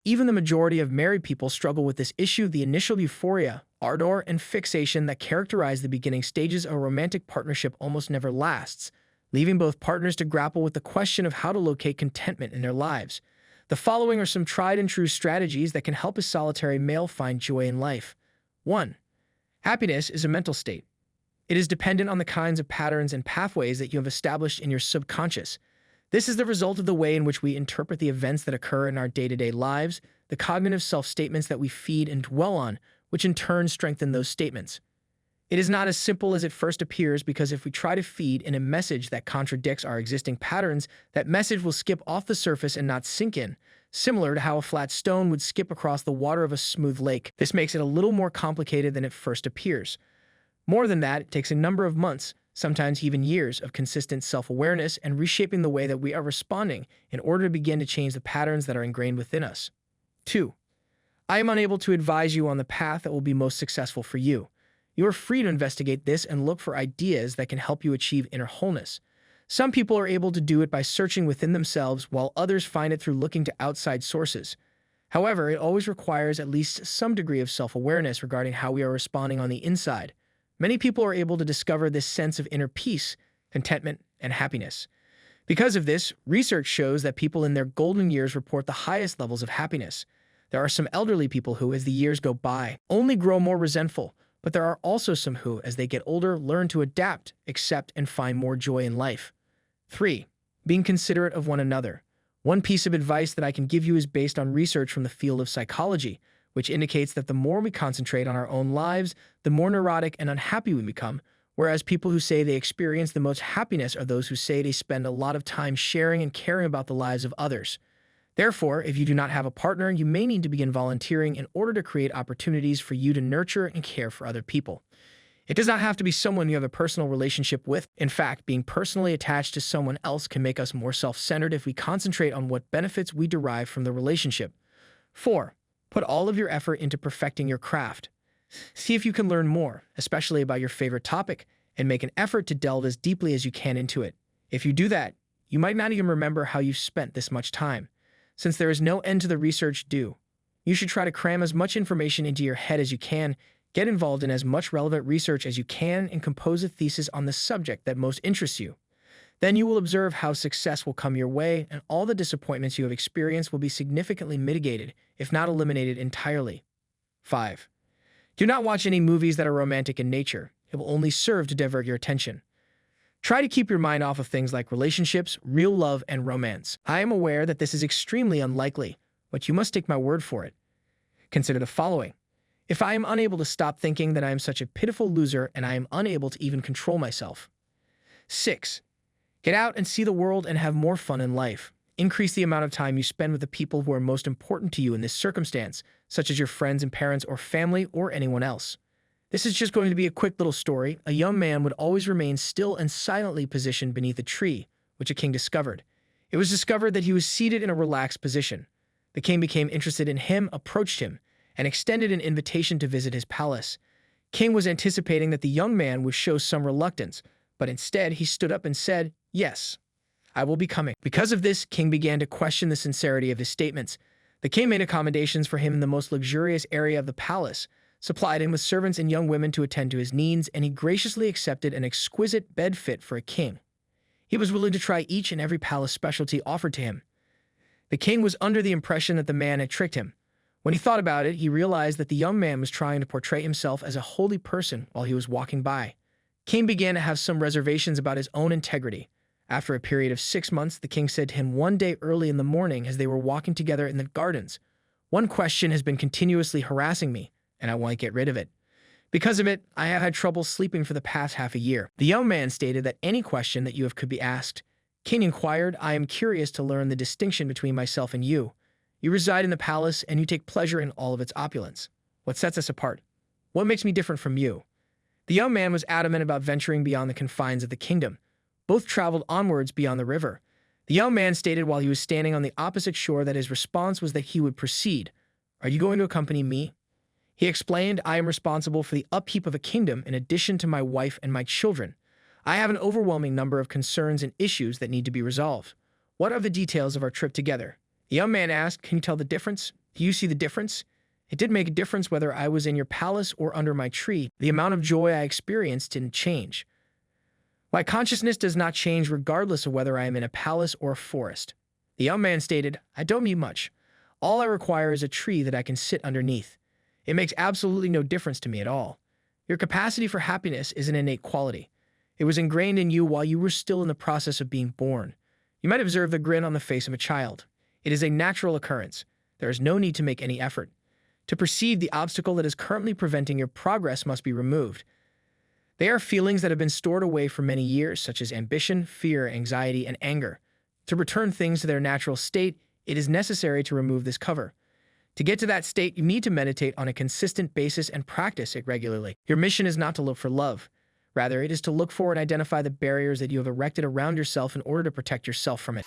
even the majority of married people struggle with this issue. The initial euphoria, ardor, and fixation that characterize the beginning stages of a romantic partnership almost never lasts, leaving both partners to grapple with the question of how to locate contentment in their lives. The following are some tried and true strategies that can help a solitary male find joy in life. 1. Happiness is a mental state. It is dependent on the kinds of patterns and pathways that you have established in your subconscious. This is the result of the way in which we interpret the events that occur in our day-to-day lives, the cognitive self-statements that we feed and dwell on, which in turn strengthen those statements. It is not as simple as it first appears, because if we try to feed in a message that contradicts our existing patterns, that message will skip off the surface and not sink in, similar to how a flat stone would skip across the water of a smooth lake. This makes it a little more complicated than it first appears. More than that, it takes a number of months, sometimes even years, of consistent self-awareness and reshaping the way that we are responding in order to begin to change the patterns that are ingrained within us. 2. I am unable to advise you on the path that will be most successful for you. You are free to investigate this and look for ideas that can help you achieve inner wholeness. Some people are able to do it by searching within themselves, while others find it through looking to outside sources. However, it always requires at least some degree of self-awareness regarding how we are responding on the inside. Many people are able to discover this sense of inner peace, contentment, and happiness. Because of this, research shows that people in their golden years report the highest levels of happiness. There are some elderly people who, as the years go by, only grow more resentful, but there are also some who, as they get older, learn to adapt, accept, and find more joy in life. 3. Being considerate of one another. One piece of advice that I can give you is based on research from the field of psychology, which indicates that the more we concentrate on our own lives, the more neurotic and unhappy we become, whereas people who say they experience the most happiness are those who say they spend a lot of time sharing and caring about the lives of others. Therefore, if you do not have a partner, you may need to begin volunteering in order to create opportunities for you to nurture and care for other people. It does not have to be someone you have a personal relationship with. In fact, being personally attached to someone else can make us more self-centered if we concentrate on what benefits we derive from the relationship. 4. Put all of your effort into perfecting your craft. See if you can learn more, especially about your favorite topic, and make an effort to delve as deeply as you can into it. If you do that, you might not even remember how you've spent this much time. Since there is no end to the research due, you should try to cram as much information into your head as you can, get involved in as much relevant research as you can, and compose a thesis on the subject that most interests you. Then you will observe how success will come your way, and all the disappointments you have experienced will be significantly mitigated, if not eliminated entirely. 5. Do not watch any movies that are romantic in nature. It will only serve to divert your attention. Try to keep your mind off of things like relationships, real love, and romance. I am aware that this is extremely unlikely, but you must take my word for it. Consider the following. If I am unable to stop thinking that I am such a pitiful loser and I am unable to even control myself. 6. Get out and see the world and have more fun in life. Increase the amount of time you spend with the people who are most important to you in this circumstance, such as your friends and parents or family or anyone else. This is just going to be a quick little story. A young man would always remain still and silently positioned beneath a tree, which a king discovered. It was discovered that he was seated in a relaxed position. The king became interested in him, approached him, and extended an invitation to visit his palace. King was anticipating that the young man would show some reluctance, but instead he stood up and said, "Yes, I will be coming." Because of this, King began to question the sincerity of his statements. The king made accommodations for him in the most luxurious area of the palace, supplied him with servants and young women to attend to his needs, and he graciously accepted an exquisite bed fit for a king. He was willing to try each and every palace specialty offered to him. The king was under the impression that the man had tricked him. When he thought about it, he realized that the young man was trying to portray himself as a holy person while he was walking by. King began to have some reservations about his own integrity. After a period of 6 months, the king said to him one day early in the morning as they were walking together in the gardens, "One question has been continuously harassing me, and I want to get rid of it. Because of it, I have had trouble sleeping for the past half a year." The young man stated that any question that you have could be asked. King inquired, "I am curious to learn the distinction between myself and you. You reside in the palace, and you take pleasure in all of its opulence. What sets us apart? What makes me different from you?" The young man was adamant about venturing beyond the confines of the kingdom. Both traveled onwards beyond the river. The young man stated while he was standing on the opposite shore that his response was that he would proceed. "Are you going to accompany me?" He explained, "I am responsible for the upkeep of a kingdom in addition to my wife and my children. I have an overwhelming number of concerns and issues that need to be resolved. What are the details of our trip together?" The young man asked, "Can you tell the difference Do you see the difference? It did make a difference whether I was in your palace or under my tree. The amount of joy I experienced didn't change. My consciousness does not change regardless of whether I am in a palace or a forest. The young man stated, I don't need much. All I require is a tree that I can sit underneath. It makes absolutely no difference to me at all. Your capacity for happiness is an innate quality. It was ingrained in you while you were still in the process of being born. You might observe the grin on the face of a child. It is a natural occurrence. There is no need to make any effort. To perceive the obstacle that is currently preventing your progress must be removed. They are feelings that have been stored away for many years, such as ambition, fear, anxiety, and anger. To return things to their natural state, it is necessary to remove this cover. To get to that state, you need to meditate on a consistent basis and practice it regularly. Your mission is not to look for love. Rather, it is to look for and identify the barriers that you have erected around yourself in order to protect yourself from it.